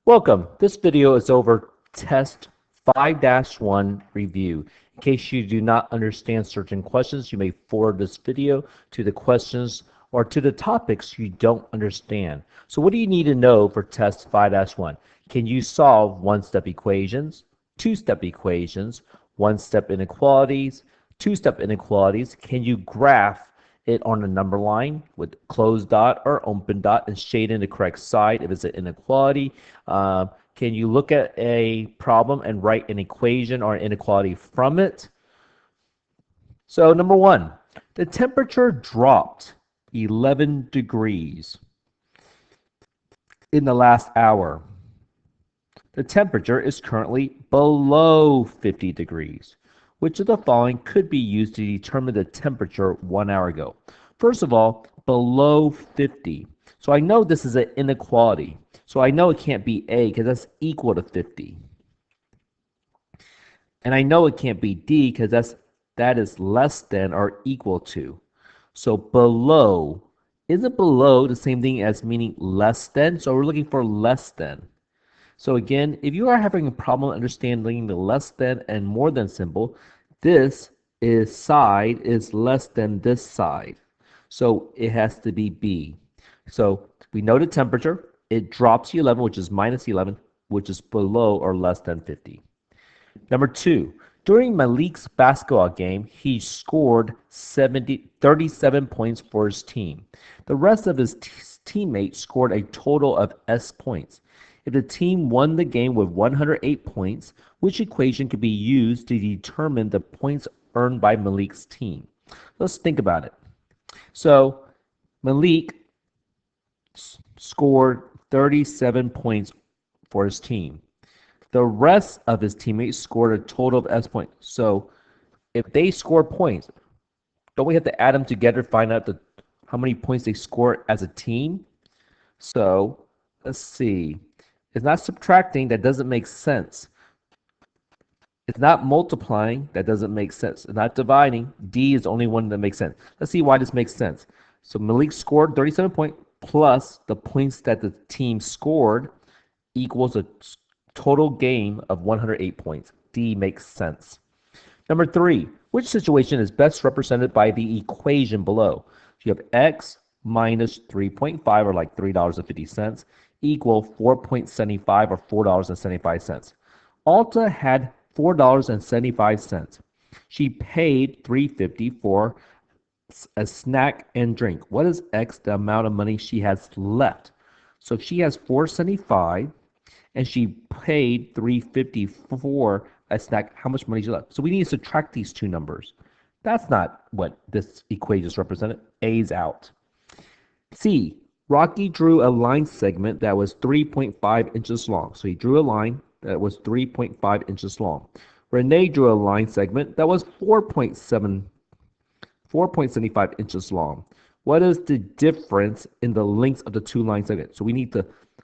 Welcome. This video is over test 5-1 review. In case you do not understand certain questions, you may forward this video to the questions or to the topics you don't understand. So what do you need to know for test 5-1? Can you solve one-step equations, two-step equations, one-step inequalities, two-step inequalities? Can you graph it on a number line with closed dot or open dot and shade in the correct side if it's an inequality? Can you look at a problem and write an equation or an inequality from it? So number one, the temperature dropped 11 degrees in the last hour. The temperature is currently below 50 degrees. Which of the following could be used to determine the temperature 1 hour ago? First of all, below 50. So I know this is an inequality. So I know it can't be A because that's equal to 50. And I know it can't be D because that is less than or equal to. So below, isn't below the same thing as meaning less than? So we're looking for less than. So again, if you are having a problem understanding the less than and more than symbol, this side is less than this side. So it has to be B. So we know the temperature. It drops 11, which is minus 11, which is below or less than 50. Number two, during Malik's basketball game, he scored 37 points for his team. The rest of his teammates scored a total of S points. If the team won the game with 108 points, which equation could be used to determine the points earned by Malik's team? Let's think about it. So Malik scored 37 points for his team. The rest of his teammates scored a total of S points. So if they score points, don't we have to add them together to find out how many points they scored as a team? So let's see. It's not subtracting, that doesn't make sense. It's not multiplying, that doesn't make sense. It's not dividing, D is the only one that makes sense. Let's see why this makes sense. So Malik scored 37 points plus the points that the team scored equals a total game of 108 points. D makes sense. Number three, which situation is best represented by the equation below? You have x minus 3.5, or like $3.50, equal 4.75 or $4.75. Alta had $4.75. She paid $3.50 for a snack and drink. What is X, the amount of money she has left? So if she has $4.75 and she paid $3.50 for a snack, how much money is left? So we need to subtract these two numbers. That's not what this equation is represented. A's out. C, Rocky drew a line segment that was 3.5 inches long. So he drew a line that was 3.5 inches long. Renee drew a line segment that was 4.75 inches long. What is the difference in the lengths of the two line segments?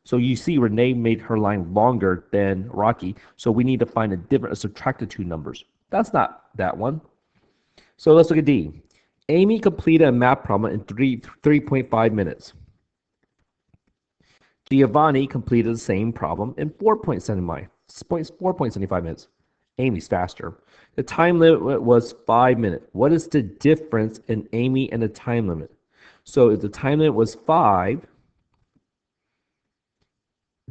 So you see Renee made her line longer than Rocky. So we need to find a difference, subtract the two numbers. That's not that one. So let's look at D. Amy completed a math problem in 3.5 minutes. Giovanni completed the same problem in 4.75 minutes. Amy's faster. The time limit was 5 minutes. What is the difference in Amy and the time limit? So if the time limit was 5,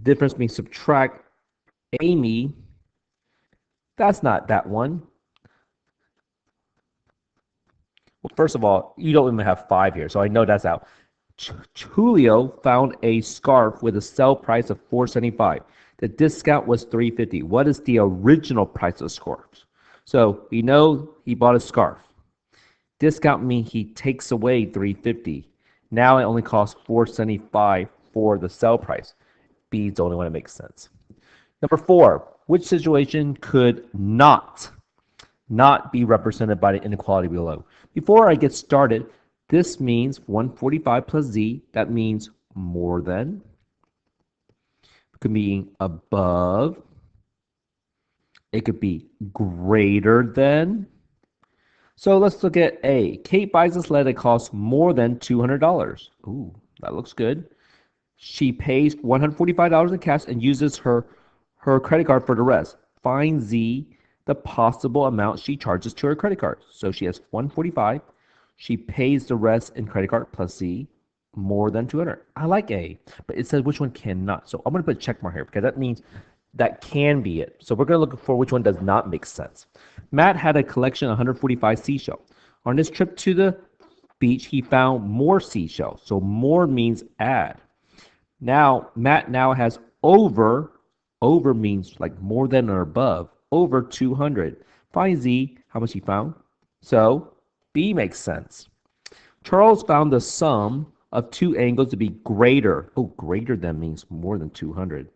difference means subtract Amy. That's not that one. Well, first of all, you don't even have 5 here, so I know that's out. Julio found a scarf with a sell price of $4.75. The discount was $3.50. What is the original price of scarves? So we know he bought a scarf. Discount means he takes away $3.50. Now it only costs $4.75 for the sell price. B is the only one that makes sense. Number 4, which situation could not be represented by the inequality below? Before I get started, this means 145 plus Z. That means more than. It could be above. It could be greater than. So let's look at A. Kate buys a sled that costs more than $200. Ooh, that looks good. She pays $145 in cash and uses her credit card for the rest. Find Z, the possible amount she charges to her credit card. So she has 145. She pays the rest in credit card plus Z more than 200. I like A, but it says which one cannot. So I'm going to put a check mark here because that means that can be it. So we're going to look for which one does not make sense. Matt had a collection of 145 seashells. On this trip to the beach, he found more seashells. So more means add. Now, Matt now has over means like more than or above, over 200. Find Z, how much he found. So B makes sense. Charles found the sum of two angles to be greater. Oh, greater than means more than 200.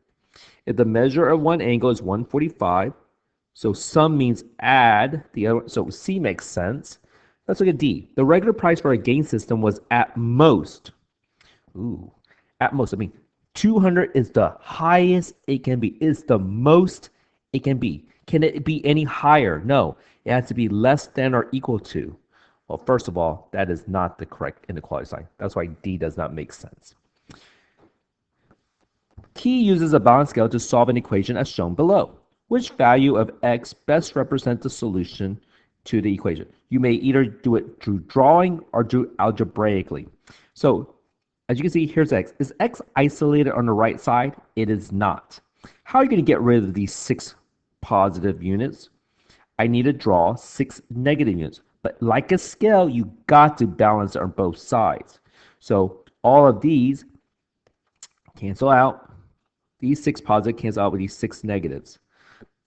If the measure of one angle is 145, so sum means add the other, so C makes sense. Let's look at D. The regular price for a gain system was at most. Ooh, at most. I mean, 200 is the highest it can be. It's the most it can be. Can it be any higher? No. It has to be less than or equal to. Well, first of all, that is not the correct inequality sign. That's why D does not make sense. T uses a balance scale to solve an equation as shown below. Which value of x best represents the solution to the equation? You may either do it through drawing or do algebraically. So as you can see, here's x. Is x isolated on the right side? It is not. How are you going to get rid of these 6 positive units? I need to draw 6 negative units. But like a scale, you got to balance it on both sides. So all of these cancel out. These 6 positive cancel out with these 6 negatives.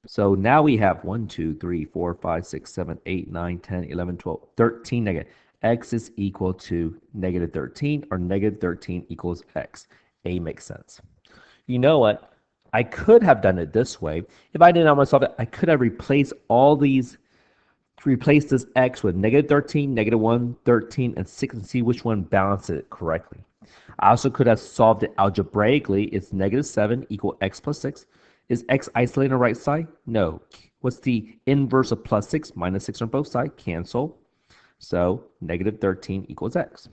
So now we have 1, 2, 3, 4, 5, 6, 7, 8, 9, 10, 11, 12, 13 negative. X is equal to negative 13, or negative 13 equals x. A makes sense. You know what? I could have done it this way. If I did not want to solve it, I could have replaced all these, replace this x with negative 13, negative 1, 13, and 6, and see which one balances it correctly. I also could have solved it algebraically. It's negative 7 equal x plus 6. Is x isolated on the right side? No. What's the inverse of plus 6? Minus 6 on both sides. Cancel. So negative 13 equals x.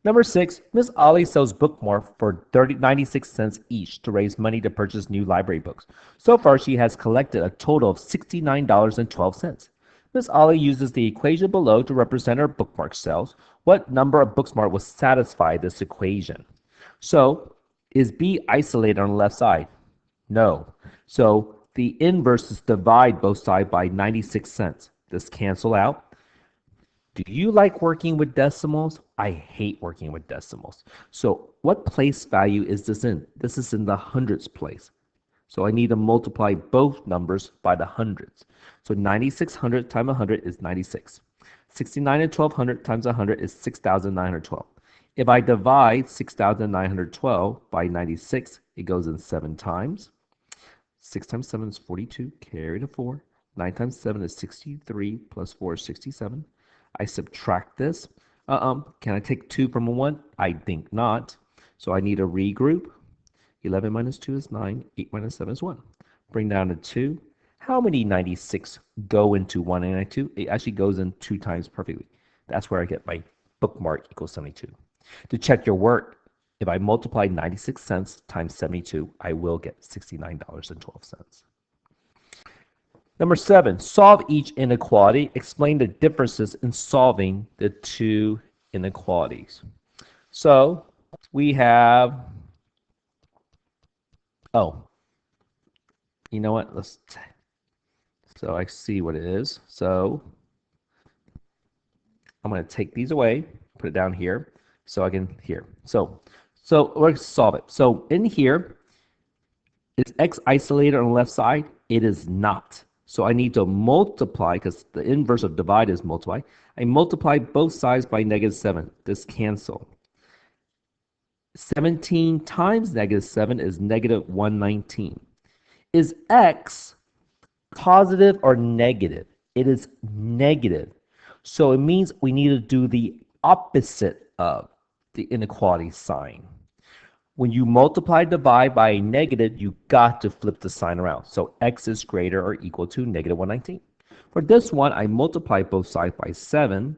Number 6, Miss Ollie sells bookmarks for 96 cents each to raise money to purchase new library books. So far, she has collected a total of $69.12. Miss Ollie uses the equation below to represent her bookmark sales. What number of bookmarks will satisfy this equation? So, is B isolated on the left side? No. So, the inverse is divide both sides by 96 cents. This cancel out. Do you like working with decimals? I hate working with decimals. So what place value is this in? This is in the hundreds place. So I need to multiply both numbers by the hundreds. So 9600 times 100 is 96. 69 and 1200 times 100 is 6,912. If I divide 6,912 by 96, it goes in 7 times. 6 times 7 is 42, carry the 4. 9 times 7 is 63, plus 4 is 67. I subtract this. Can I take 2 from a 1? I think not. So I need to regroup. 11 minus 2 is 9. 8 minus 7 is 1. Bring down to 2. How many 96 go into 192? It actually goes in 2 times perfectly. That's where I get my bookmark equals 72. To check your work, if I multiply 96 cents times 72, I will get $69.12. Number 7, solve each inequality. Explain the differences in solving the 2 inequalities. So we have, oh, you know what? So I see what it is. So I'm going to take these away, put it down here, so I can here. So we're going to solve it. So in here, is x isolated on the left side? It is not. So I need to multiply, because the inverse of divide is multiply. I multiply both sides by negative 7. This cancel. 17 times negative 7 is negative 119. Is x positive or negative? It is negative. So it means we need to do the opposite of the inequality sign. When you multiply divide by a negative, you got to flip the sign around. So x is greater or equal to negative 119. For this one, I multiply both sides by 7.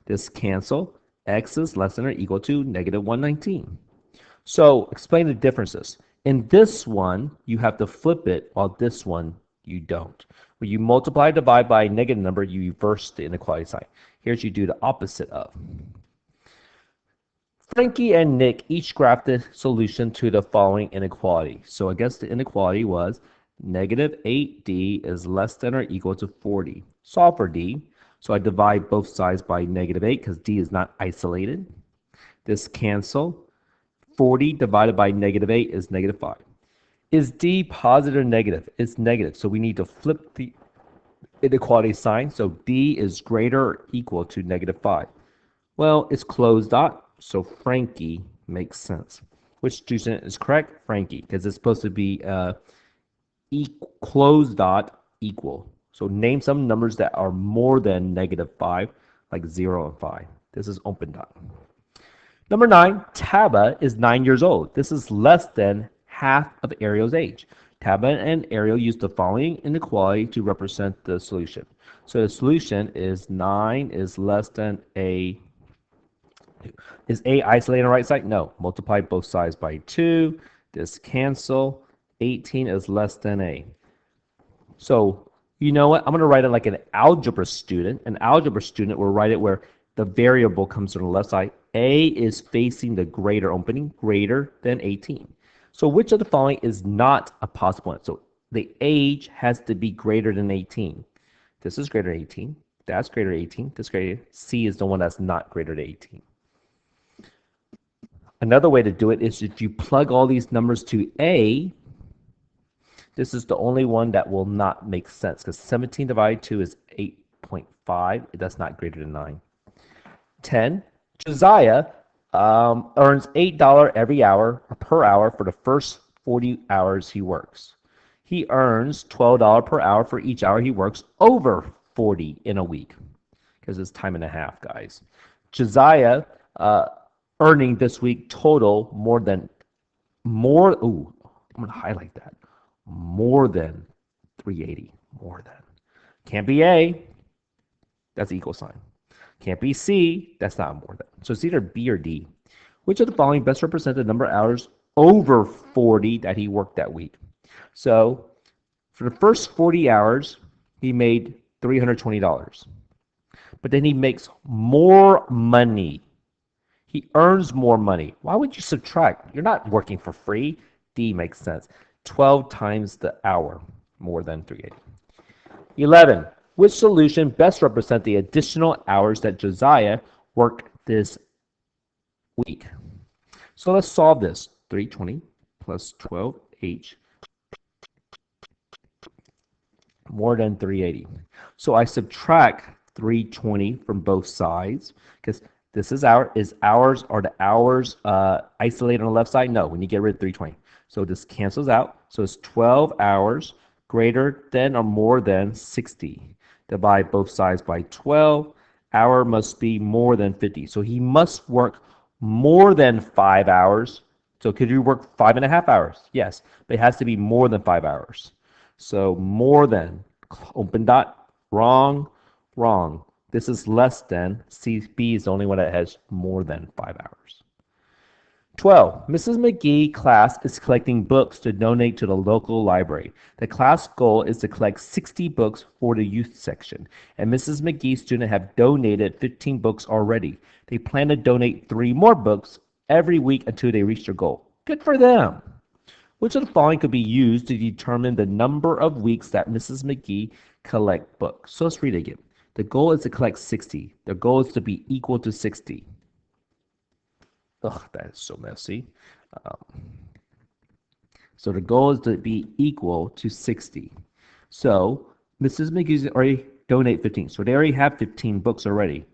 This cancel. X is less than or equal to negative 119. So explain the differences. In this one, you have to flip it, while this one, you don't. When you multiply, divide by a negative number, you reverse the inequality sign. Here's you do the opposite of. Frankie and Nick each graphed the solution to the following inequality. So I guess the inequality was negative 8d is less than or equal to 40. Solve for d. So I divide both sides by negative 8 because d is not isolated. This cancel. 40 divided by negative 8 is negative 5. Is d positive or negative? It's negative. So we need to flip the inequality sign. So d is greater or equal to negative 5. Well, it's closed dot, so Frankie makes sense. Which student is correct? Frankie, because it's supposed to be closed dot equal. So name some numbers that are more than negative 5, like 0 and 5. This is open dot. Number 9, Taba is 9 years old. This is less than half of Ariel's age. Taba and Ariel use the following inequality to represent the solution. So the solution is 9 is less than a. Is a isolated on the right side? No. Multiply both sides by 2. This cancel. 18 is less than a. So you know what? I'm going to write it like an algebra student. An algebra student will write it where the variable comes from the left side. A is facing the greater opening, greater than 18. So which of the following is not a possible one? So the age has to be greater than 18. This is greater than 18. That's greater than 18. This greater. C is the one that's not greater than 18. Another way to do it is if you plug all these numbers to A, this is the only one that will not make sense because 17 divided 2 is 8.5. That's not greater than 9. 10. Josiah earns $8 every hour per hour for the first 40 hours he works. He earns $12 per hour for each hour he works over 40 in a week because it's time and a half, guys. Josiah earning this week total I'm going to highlight that. More than 380. More than. Can't be A. That's equal sign. Can't be C. That's not more than. So it's either B or D. Which of the following best represent the number of hours over 40 that he worked that week? So for the first 40 hours, he made $320. But then he makes more money. He earns more money. Why would you subtract? You're not working for free. D makes sense. 12 times the hour, more than 380. 11. Which solution best represents the additional hours that Josiah worked this week? So let's solve this. 320 plus 12H more than 380. So I subtract 320 from both sides because this is hours. Are the hours isolated on the left side? No, when you get rid of 320. So this cancels out. So it's 12 hours greater than or more than 60. Divide both sides by 12. Hour must be more than 50. So he must work more than 5 hours. So could you work 5.5 hours? Yes, but it has to be more than 5 hours. So more than, open dot, wrong, wrong. This is less than. B is the only one that has more than 5 hours. 12. Mrs. McGee class is collecting books to donate to the local library. The class goal is to collect 60 books for the youth section, and Mrs. McGee's students have donated 15 books already. They plan to donate 3 more books every week until they reach their goal. Good for them. Which of the following could be used to determine the number of weeks that Mrs. McGee collect books? So let's read it again. The goal is to collect 60. The goal is to be equal to 60. Ugh, that is so messy. So the goal is to be equal to 60. So Mrs. McGee's already donate 15. So they already have 15 books already.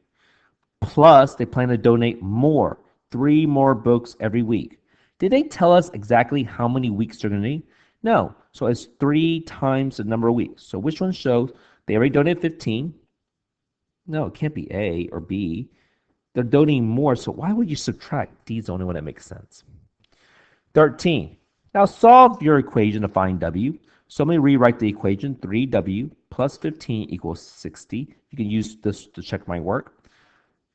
Plus, they plan to donate more, 3 more books every week. Did they tell us exactly how many weeks they're going to need? No. So it's 3 times the number of weeks. So which one shows they already donated 15? No, it can't be A or B. They're donating more, so why would you subtract? D is the only one that makes sense. 13. Now solve your equation to find W. So let me rewrite the equation. 3W plus 15 equals 60. You can use this to check my work.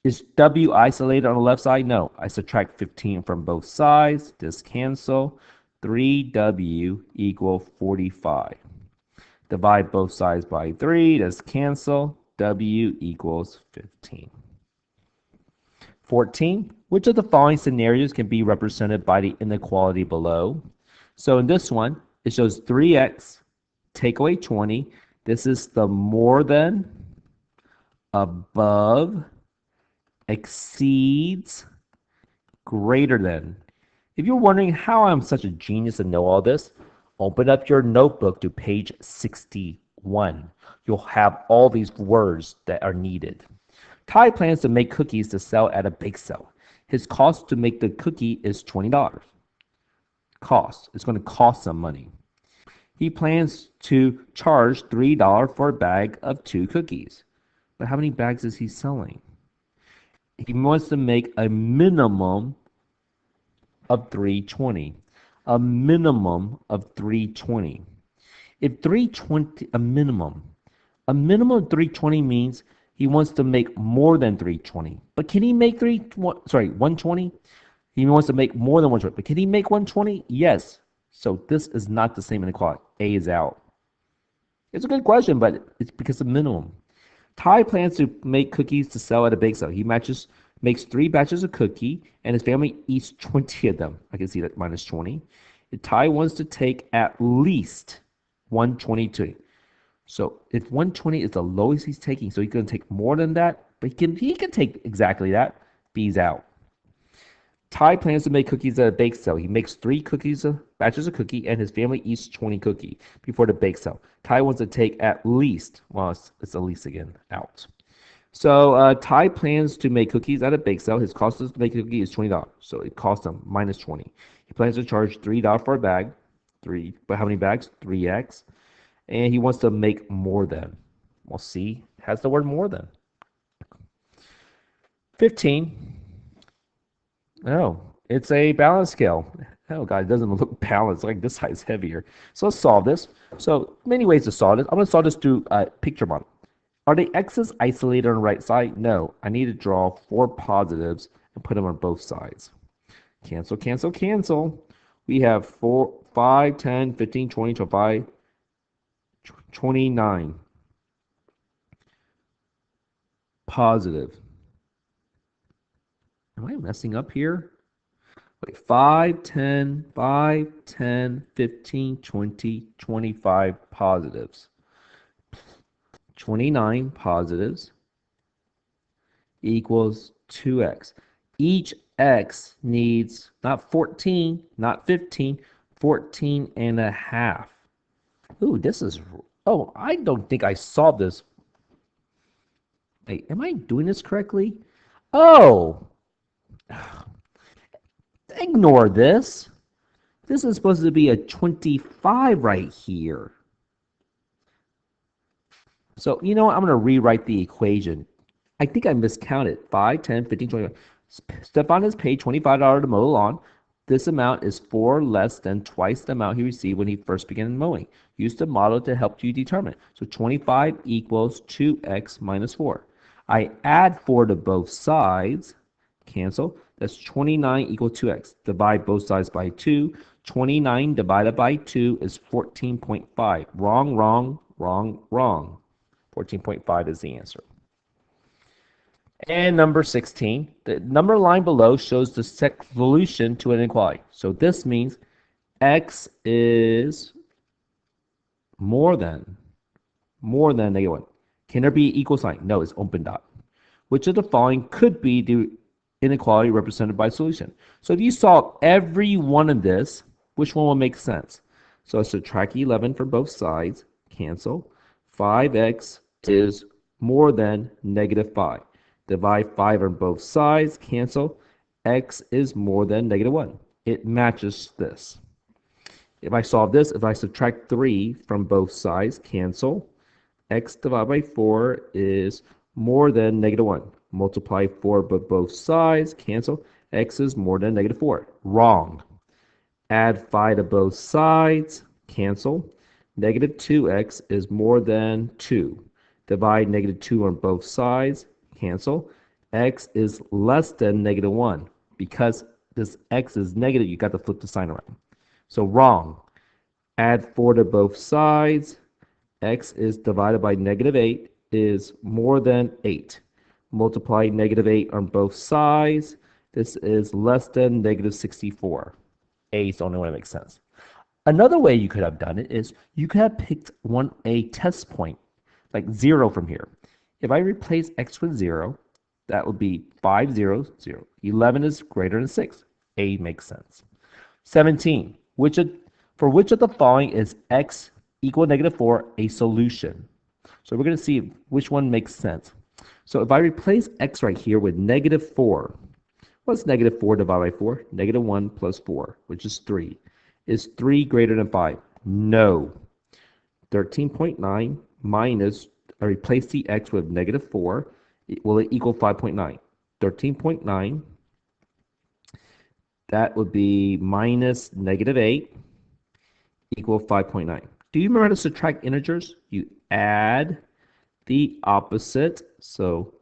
Is W isolated on the left side? No. I subtract 15 from both sides. This cancel. 3W equal 45. Divide both sides by 3. This cancel. W equals 15. 14. Which of the following scenarios can be represented by the inequality below? So in this one, it shows 3x, take away 20. This is the more than, above, exceeds, greater than. If you're wondering how I'm such a genius and know all this, open up your notebook to page 61. You'll have all these words that are needed. Ty plans to make cookies to sell at a bake sale. His cost to make the cookie is $20. Cost. It's going to cost some money. He plans to charge $3 for a bag of 2 cookies. But how many bags is he selling? He wants to make a minimum of 320. A minimum of 320. If 320, a minimum of 320 means he wants to make more than 320. But can he make 120? He wants to make more than 120. But can he make 120? Yes. So this is not the same inequality. A is out. It's a good question, but it's because of minimum. Ty plans to make cookies to sell at a bake sale. He makes 3 batches of cookie, and his family eats 20 of them. I can see that minus 20. Ty wants to take at least 122. So if 120 is the lowest he's taking, so he's going to take more than that, but he can take exactly that. B's out. Ty plans to make cookies at a bake sale. He makes 3 batches of cookie, and his family eats 20 cookie before the bake sale. Ty wants to take at least, well, it's at least again, out. So Ty plans to make cookies at a bake sale. His cost to make a cookie is $20. So it costs him minus 20. He plans to charge $3 for a bag. But how many bags? 3x. And he wants to make more than. Well, C has the word more than. 15. Oh, it's a balance scale. Oh, God, it doesn't look balanced. Like this side's heavier. So let's solve this. So many ways to solve this. I'm going to solve this through a picture model. Are the x's isolated on the right side? No. I need to draw 4 positives and put them on both sides. Cancel, cancel, cancel. We have 4, 5, 10, 15, 20, 25, 29. Positive. Am I messing up here? Wait, 5, 10, 5, 10, 15, 20, 25 positives. 29 positives equals 2x. Each x needs not 14, not 15, 14 and a half. Ooh, this is, oh, I don't think I solved this. Wait, am I doing this correctly? Oh, ignore this. This is supposed to be a 25 right here. So, you know what? I'm going to rewrite the equation. I think I miscounted. 5, 10, 15, 25. Stefan has paid $25 to mow the lawn. This amount is 4 less than twice the amount he received when he first began mowing. Use the model to help you determine. So 25 equals 2x minus 4. I add 4 to both sides. Cancel. That's 29 equals 2x. Divide both sides by 2. 29 divided by 2 is 14.5. Wrong, wrong, wrong, wrong. 14.5 is the answer. And number 16, the number line below shows the solution to an inequality. So this means x is more than -1. Can there be an equal sign? No, it's open dot. Which of the following could be the inequality represented by solution? So if you solve every one of this, which one will make sense? So subtract 11 from both sides, cancel. 5x is more than -5. Divide 5 on both sides, cancel. X is more than -1. It matches this. If I solve this, if I subtract 3 from both sides, cancel. X divided by 4 is more than -1. Multiply 4 by both sides, cancel. X is more than -4. Wrong. Add 5 to both sides, cancel. -2x is more than 2. Divide -2 on both sides, cancel. x is less than negative 1. Because this x is negative, you got to flip the sign around. So wrong. Add 4 to both sides. X is divided by negative 8 is more than 8. Multiply negative 8 on both sides. This is less than negative 64. A is the only one that makes sense. Another way you could have done it is you could have picked a test point, like 0 from here. If I replace x with 0, that would be 5, 0, 0. 11 is greater than 6. A makes sense. 17. For which of the following is x equal negative 4 a solution? So we're going to see which one makes sense. So if I replace x right here with negative 4, what's negative 4 divided by 4? Negative 1 plus 4, which is 3. Is 3 greater than 5? No. 13.9 minus, I replace the x with negative 4. Will it equal 5.9? 13.9, that would be minus negative 8 equal 5.9. Do you remember how to subtract integers? You add the opposite. So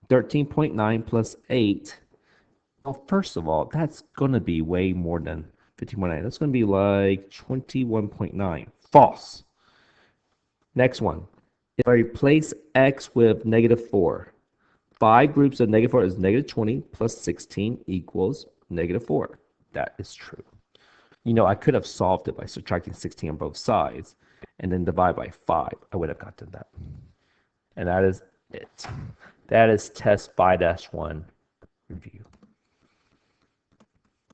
13.9 plus 8. Well, first of all, that's going to be way more than 15.9. That's going to be like 21.9. False. Next one. If I replace x with negative 4, 5 groups of negative 4 is negative 20 plus 16 equals negative 4. That is true. You know, I could have solved it by subtracting 16 on both sides and then divide by 5. I would have gotten that. And that is it. That is test 5-1 review.